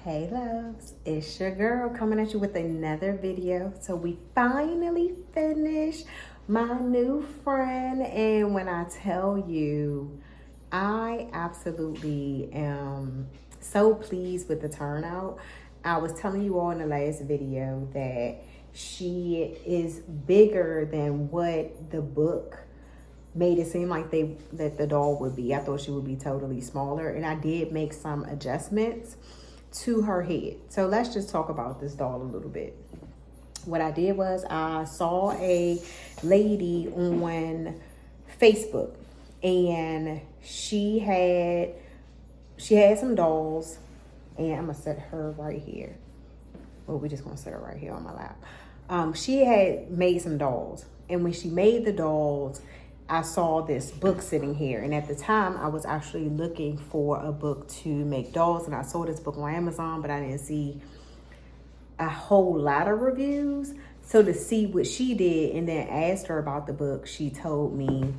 Hey loves, it's your girl coming at you with another video. So we finally finished my new friend, and when I tell you, I absolutely am so pleased with the turnout. I was telling you all in the last video that she is bigger than what the book made it seem like that the doll would be. I thought she would be totally smaller, and I did make some adjustments to her head. So let's just talk about this doll a little bit. What I did was I saw a lady on Facebook, and she had some dolls, and I'm gonna set her right here. Well, we're just gonna set her right here on my lap. She had made some dolls, and when she made the dolls, I saw this book sitting here, and at the time I was actually looking for a book to make dolls, and I saw this book on Amazon, but I didn't see a whole lot of reviews. So to see what she did and then asked her about the book, she told me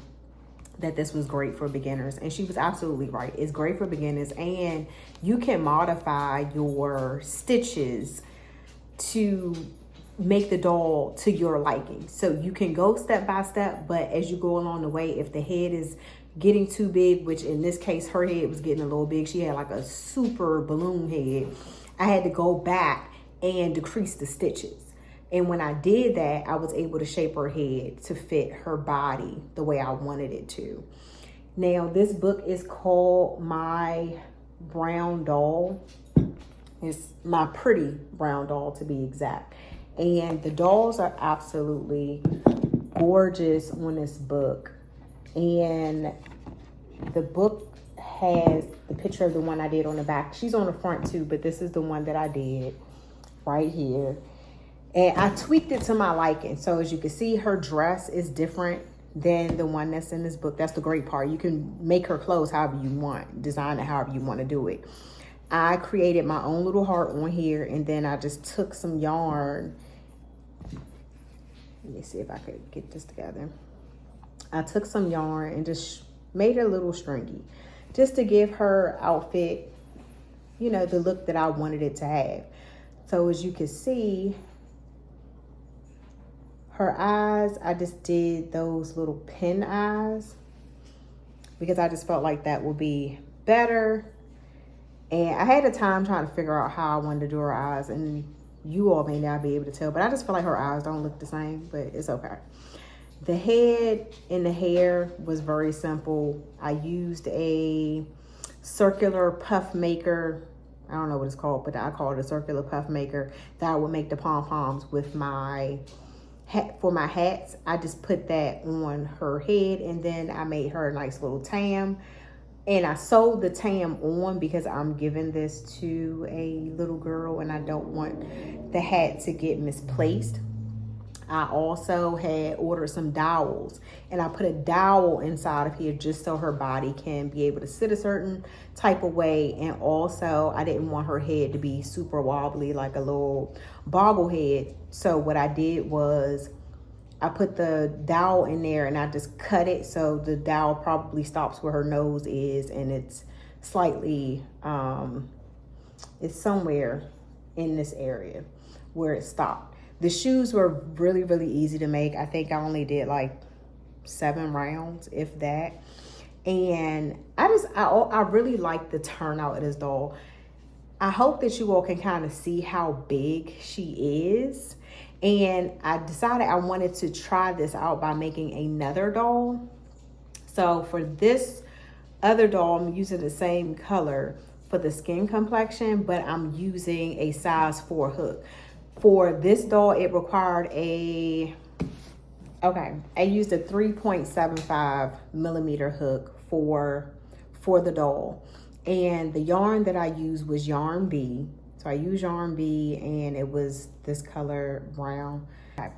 that this was great for beginners, and she was absolutely right. It's great for beginners, and you can modify your stitches to make the doll to your liking. So you can go step by step, but as you go along the way, if the head is getting too big, which in this case her head was getting a little big, she had like a super balloon head, I had to go back and decrease the stitches. And when I did that, I was able to shape her head to fit her body the way I wanted it to. Now this book is called My Brown Doll. It's My Pretty Brown Doll, to be exact. And the dolls are absolutely gorgeous on this book. And the book has the picture of the one I did on the back. She's on the front too, but this is the one that I did right here. And I tweaked it to my liking. So as you can see, her dress is different than the one that's in this book. That's the great part. You can make her clothes however you want, design it however you want to do it. I created my own little heart on here, and then I just took some yarn. Let me see if I could get this together. I took some yarn and just made it a little stringy, just to give her outfit, you know, the look that I wanted it to have. So as you can see, her eyes, I just did those little pin eyes because I just felt like that would be better. And I had a time trying to figure out how I wanted to do her eyes, and you all may not be able to tell, but I just feel like her eyes don't look the same, but it's okay. The head and the hair was very simple. I used a circular puff maker. I don't know what it's called, but I call it a circular puff maker that I would make the pom-poms with my hat. For my hats, I just put that on her head, and then I made her a nice little tam. And I sewed the tam on because I'm giving this to a little girl and I don't want the hat to get misplaced. I also had ordered some dowels, and I put a dowel inside of here just so her body can be able to sit a certain type of way. And also I didn't want her head to be super wobbly like a little bobblehead. So what I did was I put the dowel in there and I just cut it so the dowel probably stops where her nose is, and it's slightly, it's somewhere in this area where it stopped. The shoes were really, really easy to make. I think I only did like 7 rounds, if that. And I really like the turnout of this doll. I hope that you all can kind of see how big she is. And I decided I wanted to try this out by making another doll. So for this other doll, I'm using the same color for the skin complexion, but I'm using a size 4 hook. For this doll, it required I used a 3.75 millimeter hook for the doll. And the yarn that I used was yarn B. So I used yarn B, and it was this color brown.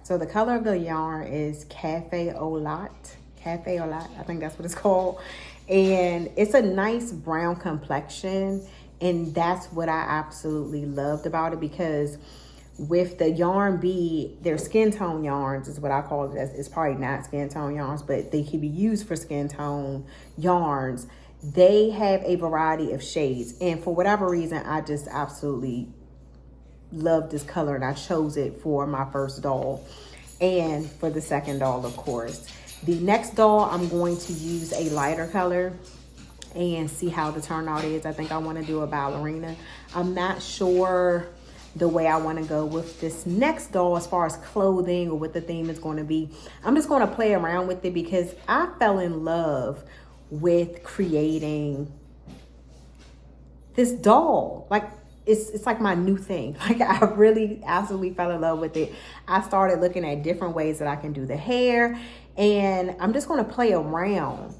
So the color of the yarn is Cafe au Lait. Cafe au Lait, I think that's what it's called. And it's a nice brown complexion. And that's what I absolutely loved about it, because with the yarn B, they're skin tone yarns is what I call it. It's probably not skin tone yarns, but they can be used for skin tone yarns. they have a variety of shades. And for whatever reason, I just absolutely love this color, and I chose it for my first doll and for the second doll, of course. The next doll, I'm going to use a lighter color and see how the turnout is. I think I want to do a ballerina. I'm not sure the way I want to go with this next doll as far as clothing or what the theme is going to be. I'm just going to play around with it because I fell in love with creating this doll. Like, it's like my new thing. Like, I really absolutely fell in love with it. I started looking at different ways that I can do the hair, and I'm just going to play around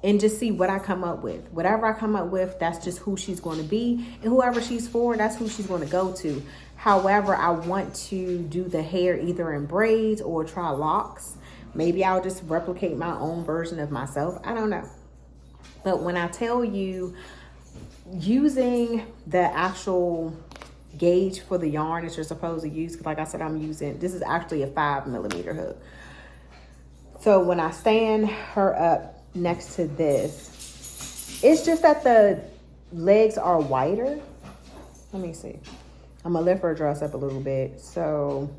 and just see what I come up with. Whatever I come up with, that's just who she's going to be. And whoever she's for, that's who she's going to go to. However, I want to do the hair either in braids or try locks. Maybe I'll just replicate my own version of myself. I don't know. But when I tell you, using the actual gauge for the yarn that you're supposed to use, because like I said, I'm using, this is actually a 5mm hook. So when I stand her up next to this, it's just that the legs are wider. Let me see. I'm gonna lift her dress up a little bit. So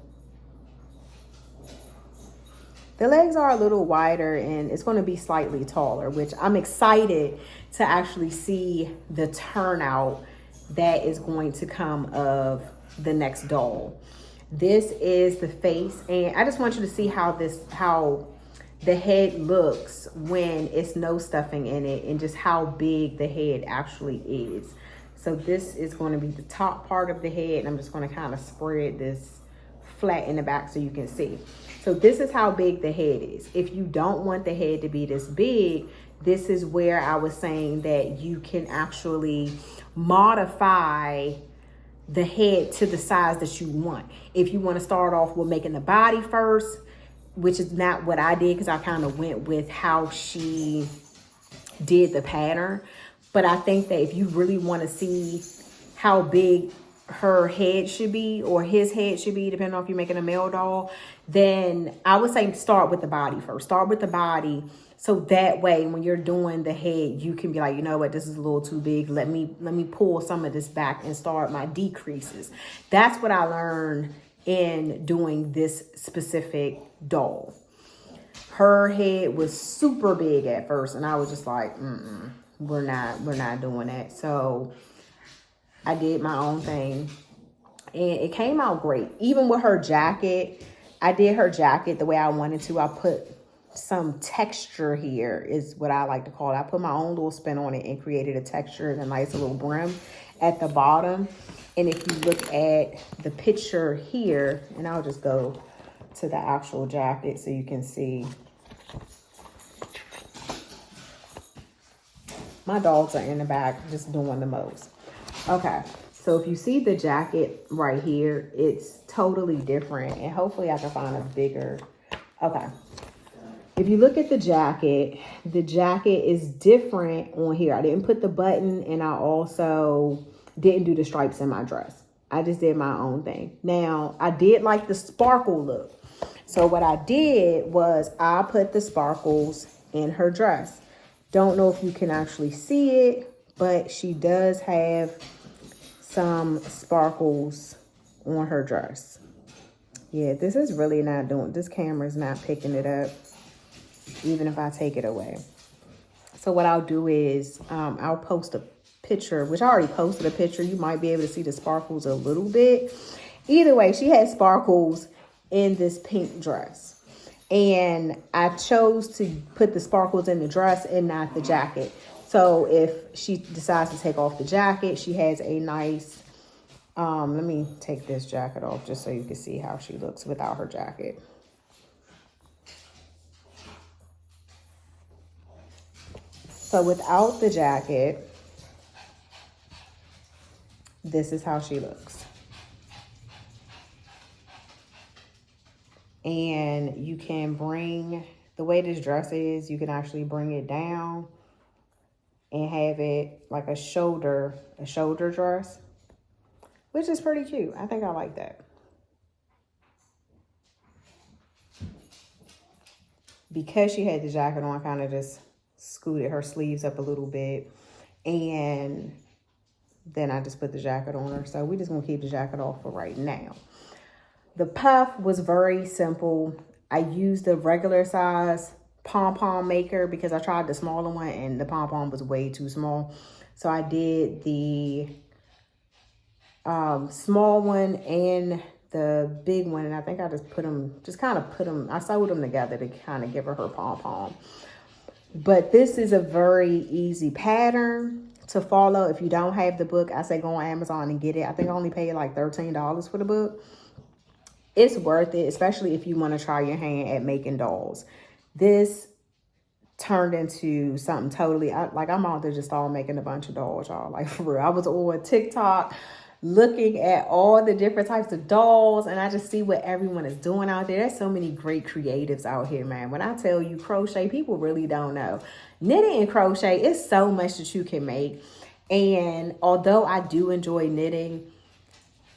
the legs are a little wider and it's going to be slightly taller, which I'm excited to actually see the turnout that is going to come of the next doll. This is the face, and I just want you to see how the head looks when it's no stuffing in it, and just how big the head actually is. So this is going to be the top part of the head, and I'm just going to kind of spread this flat in the back so you can see. So this is how big the head is. If you don't want the head to be this big, this is where I was saying that you can actually modify the head to the size that you want. If you want to start off with making the body first, which is not what I did because I kind of went with how she did the pattern. But I think that if you really want to see how big her head should be, or his head should be, depending on if you're making a male doll, then I would say start with the body first. Start with the body, so that way when you're doing the head, you can be like, you know what, this is a little too big. Let me pull some of this back and start my decreases. That's what I learned in doing this specific doll. Her head was super big at first, and I was just like, we're not doing that. So I did my own thing, and it came out great. Even with her jacket, I did her jacket the way I wanted to. I put some texture here, is what I like to call it. I put my own little spin on it and created a texture and a nice little brim at the bottom. And if you look at the picture here, and I'll just go to the actual jacket so you can see. My dogs are in the back just doing the most. Okay, so if you see the jacket right here, it's totally different. And hopefully I can find a bigger. Okay. If you look at the jacket is different on here. I didn't put the button, and I also didn't do the stripes in my dress. I just did my own thing. Now, I did like the sparkle look. So what I did was I put the sparkles in her dress. Don't know if you can actually see it, but she does have some sparkles on her dress. Yeah, this is really not doing, this camera's not picking it up, even if I take it away. So what I'll do is I'll post a picture, which I already posted a picture. You might be able to see the sparkles a little bit. Either way, she had sparkles in this pink dress. And I chose to put the sparkles in the dress and not the jacket. So if she decides to take off the jacket, she has a nice, let me take this jacket off just so you can see how she looks without her jacket. So without the jacket, this is how she looks. And you can bring, the way this dress is, you can actually bring it down and have it like a shoulder dress, which is pretty cute. I think I like that. Because she had the jacket on, I kind of just scooted her sleeves up a little bit. And then I just put the jacket on her. So we're just gonna keep the jacket off for right now. The puff was very simple. I used the regular size pom-pom maker because I tried the smaller one and the pom-pom was way too small. So I did the small one and the big one, and I think I just I sewed them together to kind of give her pom-pom. But this is a very easy pattern to follow. If you don't have the book, I say go on Amazon and get it. I think I only paid like $13 for the book. It's worth it, especially if you want to try your hand at making dolls. This turned into something totally, I'm out there just all making a bunch of dolls, y'all. Like, for real. I was on TikTok looking at all the different types of dolls, and I just see what everyone is doing out there. There's so many great creatives out here, man. When I tell you crochet, people really don't know. Knitting and crochet is so much that you can make. And although I do enjoy knitting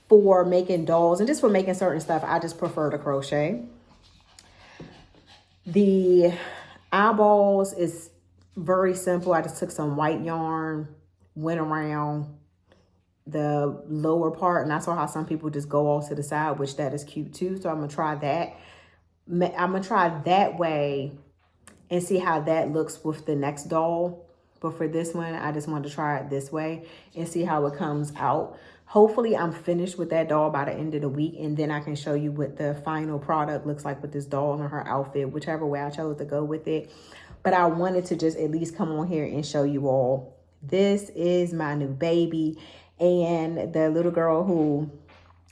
for making dolls and just for making certain stuff, I just prefer to crochet. The eyeballs is very simple. I just took some white yarn, went around the lower part, and I saw how some people just go off to the side, which that is cute too. So I'm gonna try that. I'm gonna try that way and see how that looks with the next doll. But for this one, I just wanted to try it this way and see how it comes out. Hopefully I'm finished with that doll by the end of the week, and then I can show you what the final product looks like with this doll and her outfit, whichever way I chose to go with it. But I wanted to just at least come on here and show you all. This is my new baby, and the little girl who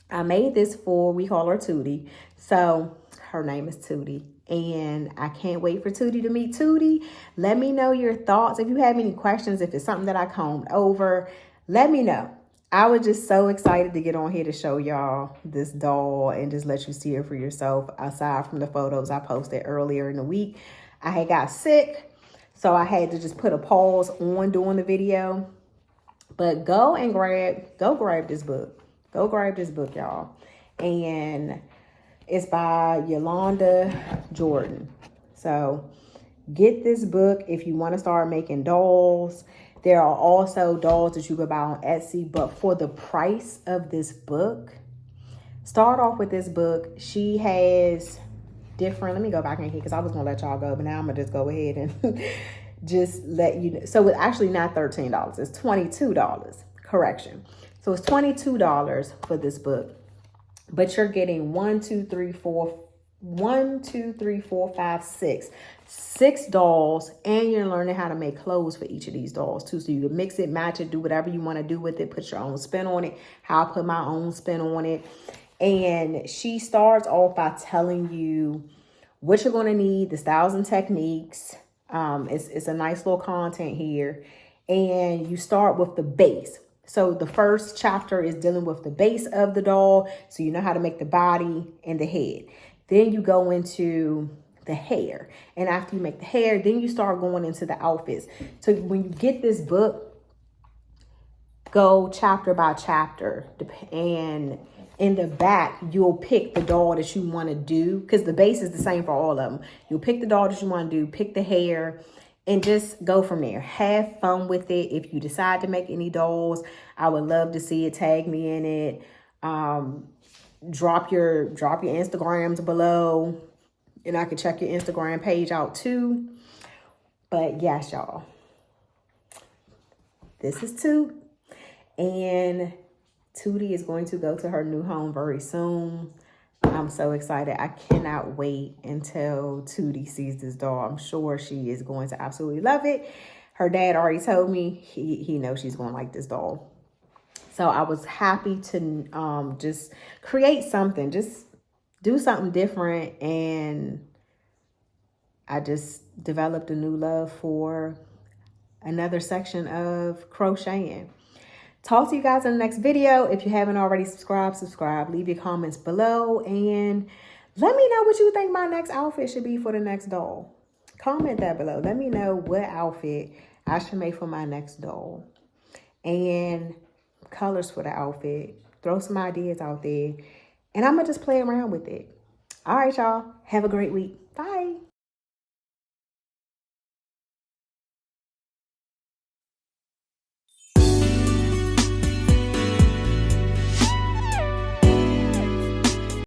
I made this for, we call her Tootie. So her name is Tootie. And I can't wait for Tootie to meet Tootie. Let me know your thoughts. If you have any questions, if it's something that I combed over, let me know. I was just so excited to get on here to show y'all this doll and just let you see her for yourself. Aside from the photos I posted earlier in the week, I had got sick, so I had to just put a pause on doing the video. But go grab this book. Go grab this book, y'all. And it's by Yolanda Jordan. So get this book if you want to start making dolls. There are also dolls that you can buy on Etsy, but for the price of this book, start off with this book. She has different, let me go back in here because I was going to let y'all go, but now I'm going to just go ahead and just let you know. So it's actually not $13. It's $22. Correction. So it's $22 for this book, but you're getting 6 dolls, and you're learning how to make clothes for each of these dolls too. So you can mix it, match it, do whatever you want to do with it, put your own spin on it, how I put my own spin on it. And she starts off by telling you what you're going to need, the styles and techniques. It's a nice little content here. And you start with the base. So the first chapter is dealing with the base of the doll. So you know how to make the body and the head. Then you go into the hair. And after you make the hair, then you start going into the outfits. So when you get this book, go chapter by chapter. And in the back, you'll pick the doll that you want to do, because the base is the same for all of them. You'll pick the doll that you want to do, pick the hair, and just go from there. Have fun with it. If you decide to make any dolls, I would love to see it. Tag me in it. Drop your Instagrams below, and I can check your Instagram page out too. But yes, y'all, this is Toot, and Tootie is going to go to her new home very soon. I'm so excited. I cannot wait until Tootie sees this doll. I'm sure she is going to absolutely love it. Her dad already told me he knows she's going to like this doll. So I was happy to just create something, just do something different. And I just developed a new love for another section of crocheting. Talk to you guys in the next video. If you haven't already subscribe. Leave your comments below and let me know what you think my next outfit should be for the next doll. Comment that below. Let me know what outfit I should make for my next doll. And colors for the outfit. Throw some ideas out there. And I'm going to just play around with it. All right, y'all. Have a great week. Bye.